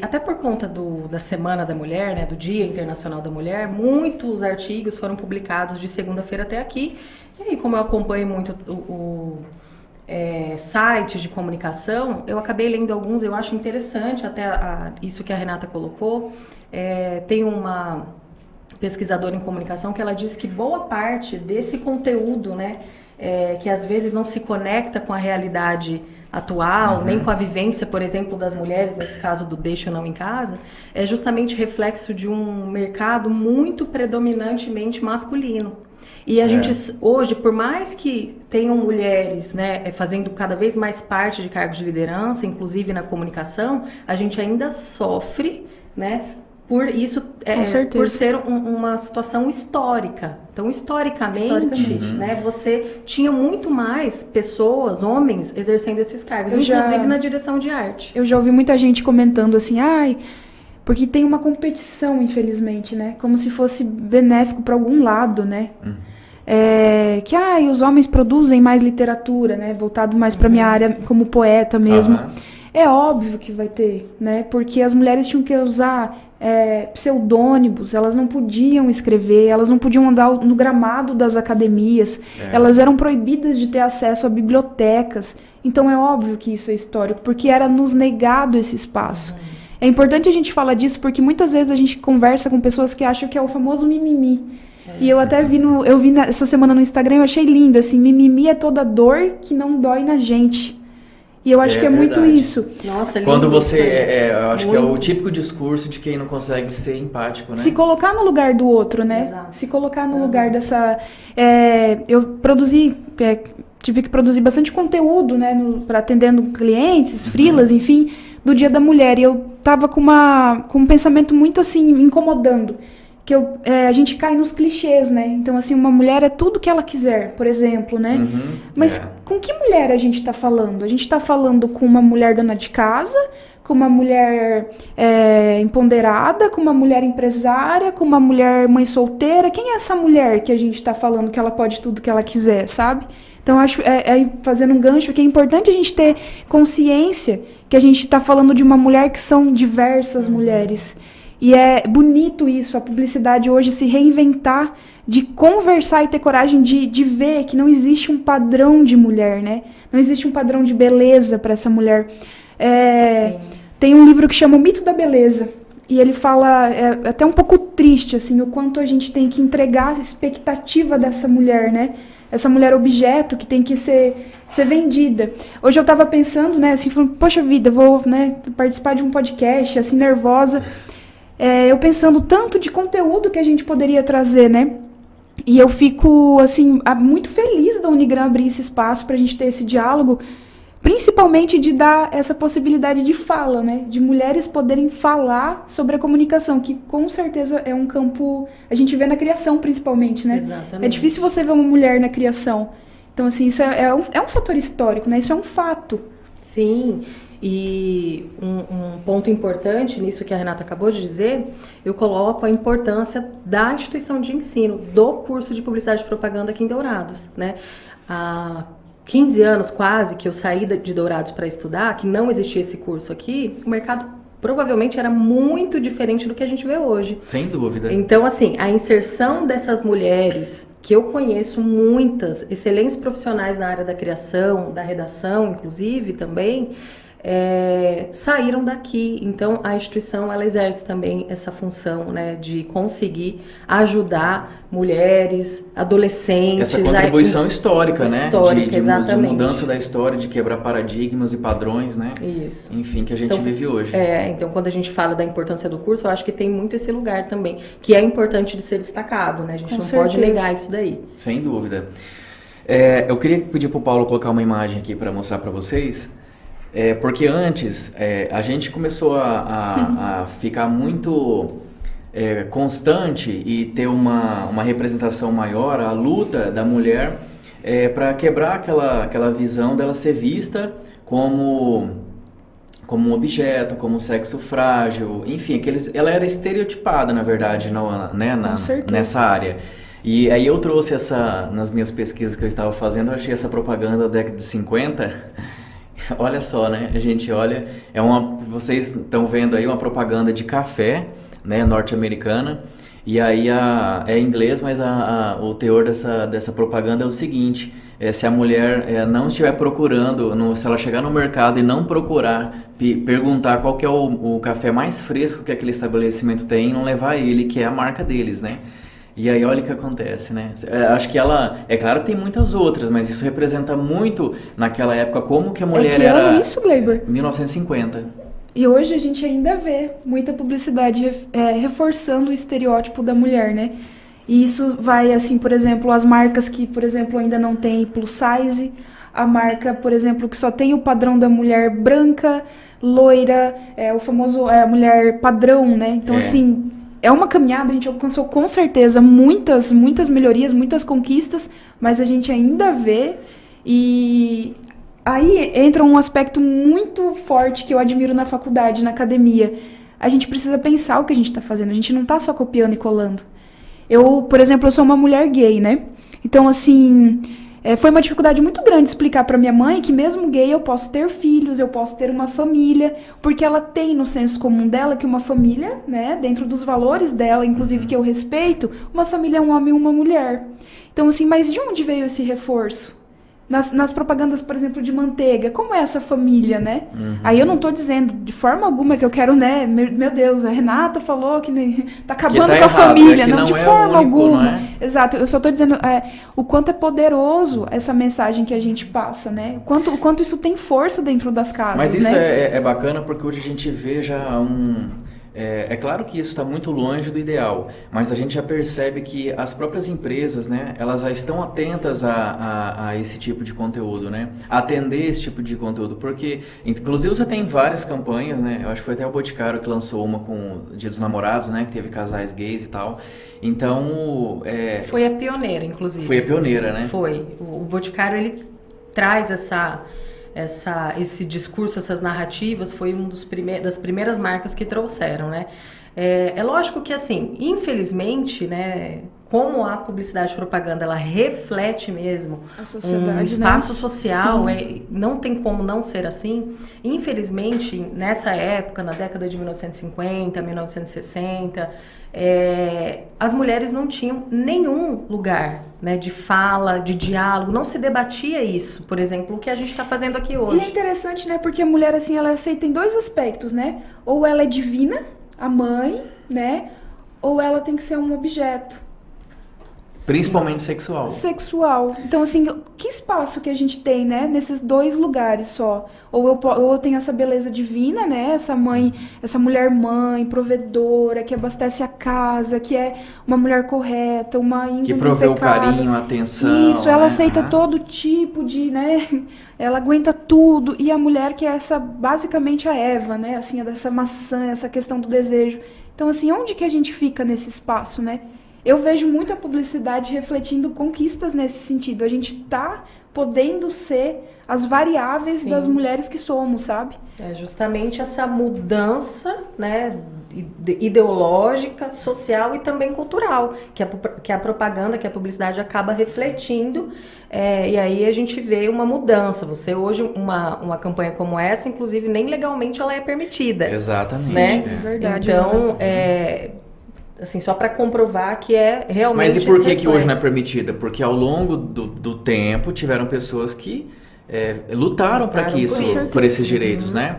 Até por conta da Semana da Mulher, né, do Dia Internacional da Mulher, muitos artigos foram publicados de segunda-feira até aqui. E aí, como eu acompanho muito sites de comunicação, eu acabei lendo alguns, eu acho interessante até isso que a Renata colocou. Tem uma pesquisadora em comunicação que ela diz que boa parte desse conteúdo, né, que às vezes não se conecta com a realidade atual, nem com a vivência, por exemplo, das mulheres, nesse caso do deixa ou não em casa, é justamente reflexo de um mercado muito predominantemente masculino. E a gente hoje, por mais que tenham mulheres, né, fazendo cada vez mais parte de cargos de liderança, inclusive na comunicação, a gente ainda sofre, né, por isso, por ser uma situação histórica. Então, historicamente, né, você tinha muito mais pessoas, homens, exercendo esses cargos, inclusive na direção de arte. Eu já ouvi muita gente comentando assim, porque tem uma competição, infelizmente, né? Como se fosse benéfico para algum lado, né? Os homens produzem mais literatura, né? Voltado mais para minha área como poeta mesmo. É óbvio que vai ter, né? Porque as mulheres tinham que usar pseudônimos, elas não podiam escrever, elas não podiam andar no gramado das academias, elas eram proibidas de ter acesso a bibliotecas. Então é óbvio que isso é histórico, porque era nos negado esse espaço. É importante a gente falar disso, porque muitas vezes a gente conversa com pessoas que acham que é o famoso mimimi. E eu até vi essa semana no Instagram, eu achei lindo, assim, mimimi é toda dor que não dói na gente. E eu acho que é muito isso. Nossa, lindo. Quando você, eu acho que é o típico discurso de quem não consegue ser empático, né? Se colocar no lugar do outro, né? Exato. Se colocar no lugar dessa... eu tive que produzir bastante conteúdo, né? Para atendendo clientes, freelas, enfim, do Dia da Mulher. E eu tava com um pensamento muito, assim, incomodando. Que a gente cai nos clichês, né? Então, assim, uma mulher é tudo que ela quiser, por exemplo, né? Mas com que mulher a gente tá falando? A gente tá falando com uma mulher dona de casa, com uma mulher empoderada, com uma mulher empresária, com uma mulher mãe solteira. Quem é essa mulher que a gente tá falando que ela pode tudo que ela quiser, sabe? Então, acho, fazendo um gancho, que é importante a gente ter consciência que a gente tá falando de uma mulher que são diversas mulheres. E é bonito isso, a publicidade hoje se reinventar, de conversar e ter coragem de ver que não existe um padrão de mulher, né? Não existe um padrão de beleza para essa mulher. Tem um livro que chama O Mito da Beleza, e ele fala, até um pouco triste, assim, o quanto a gente tem que entregar a expectativa dessa mulher, né? Essa mulher objeto que tem que ser vendida. Hoje eu tava pensando, né, assim, falando, poxa vida, vou, né, participar de um podcast, assim, nervosa. Eu pensando tanto de conteúdo que a gente poderia trazer, né? E eu fico, assim, muito feliz da Unigram abrir esse espaço para a gente ter esse diálogo, principalmente de dar essa possibilidade de fala, né? De mulheres poderem falar sobre a comunicação, que com certeza é um campo... A gente vê na criação, principalmente, né? Exatamente. É difícil você ver uma mulher na criação. Então, assim, isso é um fator histórico, né? Isso é um fato. Sim. E um ponto importante nisso que a Renata acabou de dizer, eu coloco a importância da instituição de ensino, do curso de Publicidade e Propaganda aqui em Dourados, né? Há 15 anos quase que eu saí de Dourados para estudar, que não existia esse curso aqui, o mercado provavelmente era muito diferente do que a gente vê hoje. Sem dúvida. Então, assim, a inserção dessas mulheres, que eu conheço muitas, excelentes profissionais na área da criação, da redação, inclusive, também... saíram daqui. Então a instituição ela exerce também essa função, né, de conseguir ajudar mulheres, adolescentes. Essa contribuição histórica, né? Histórica, exatamente. De mudança da história, de quebrar paradigmas e padrões, né? Isso. Enfim, que a gente vive hoje. Então quando a gente fala da importância do curso, eu acho que tem muito esse lugar também, que é importante de ser destacado, né? A gente não pode negar isso daí. Sem dúvida. Eu queria pedir para o Paulo colocar uma imagem aqui para mostrar para vocês. Porque antes a gente começou a ficar muito constante e ter uma representação maior, a luta da mulher para quebrar aquela visão dela ser vista como um objeto, como um sexo frágil, enfim, ela era estereotipada, na verdade, nessa área. E aí eu trouxe nas minhas pesquisas que eu estava fazendo, eu achei essa propaganda da década de 50... Olha só, né? A gente olha, vocês estão vendo aí uma propaganda de café, né, norte-americana, e aí é em inglês, mas o teor dessa propaganda é o seguinte: se a mulher não estiver procurando, se ela chegar no mercado e não procurar, perguntar qual que é o café mais fresco que aquele estabelecimento tem, e não levar ele, que é a marca deles, né? E aí olha o que acontece, né? Acho que é claro que tem muitas outras, mas isso representa muito naquela época como que a mulher que era... ano isso, Gleiber? 1950. E hoje a gente ainda vê muita publicidade reforçando o estereótipo da mulher, né? E isso vai, assim, por exemplo, as marcas que, por exemplo, ainda não tem plus size, a marca, por exemplo, que só tem o padrão da mulher branca, loira, o famoso a mulher padrão, né? Então, assim... É uma caminhada, a gente alcançou com certeza muitas melhorias, muitas conquistas, mas a gente ainda vê, e aí entra um aspecto muito forte que eu admiro na faculdade, na academia. A gente precisa pensar o que a gente está fazendo, a gente não está só copiando e colando. Por exemplo, eu sou uma mulher gay, né? Então, assim... foi uma dificuldade muito grande explicar para minha mãe que mesmo gay eu posso ter filhos, eu posso ter uma família, porque ela tem no senso comum dela que uma família, né, dentro dos valores dela, inclusive que eu respeito, uma família é um homem e uma mulher. Então, assim, mas de onde veio esse reforço? Nas propagandas, por exemplo, de manteiga, como é essa família, né? Aí eu não tô dizendo de forma alguma que eu quero, né? Meu Deus, a Renata falou que tá acabando com a errado, família, que não de é forma único, alguma. não é? Exato, eu só tô dizendo o quanto é poderoso essa mensagem que a gente passa, né? O quanto isso tem força dentro das casas, Mas isso né? é bacana porque hoje a gente vê já É claro que isso está muito longe do ideal, mas a gente já percebe que as próprias empresas, né, elas já estão atentas a esse tipo de conteúdo, né, a atender esse tipo de conteúdo, porque, inclusive, você tem várias campanhas, né, eu acho que foi até o Boticário que lançou uma com o Dia dos Namorados, né, que teve casais gays e tal, então... Foi a pioneira, inclusive. Foi a pioneira, né? Foi. O Boticário, ele traz esse discurso, essas narrativas, foi das primeiras marcas que trouxeram, né? É lógico que, assim, infelizmente, né, como a publicidade e propaganda, ela reflete mesmo um espaço, né, social, não tem como não ser assim. Infelizmente, nessa época, na década de 1950, 1960, as mulheres não tinham nenhum lugar, né, de fala, de diálogo, não se debatia isso, por exemplo, o que a gente está fazendo aqui hoje. E é interessante, né, porque a mulher, assim, ela aceita em dois aspectos, né, ou ela é divina, a mãe, né, ou ela tem que ser um objeto. Principalmente sexual. Sexual. Então, assim, que espaço que a gente tem, né? Nesses dois lugares só. Ou eu tenho essa beleza divina, né? Essa mãe, essa mulher mãe, provedora, que abastece a casa, que é uma mulher correta, uma índole que provê o impecável. carinho, a atenção. Isso, ela né? aceita todo tipo de, né? Ela aguenta tudo. E a mulher que é basicamente a Eva, né? Assim, dessa maçã, essa questão do desejo. Então, assim, onde que a gente fica nesse espaço, né? Eu vejo muita publicidade refletindo conquistas nesse sentido. A gente tá podendo ser as variáveis Sim. das mulheres que somos, sabe? É justamente essa mudança, né, ideológica, social e também cultural, que a propaganda, que a publicidade acaba refletindo, e aí a gente vê uma mudança. Você hoje, uma campanha como essa, inclusive, nem legalmente ela é permitida. Exatamente. Né? É verdade. Então, assim, só para comprovar que é realmente... Mas e por que hoje não é permitida? Porque ao longo do tempo tiveram pessoas que lutaram para que por esses direitos, né?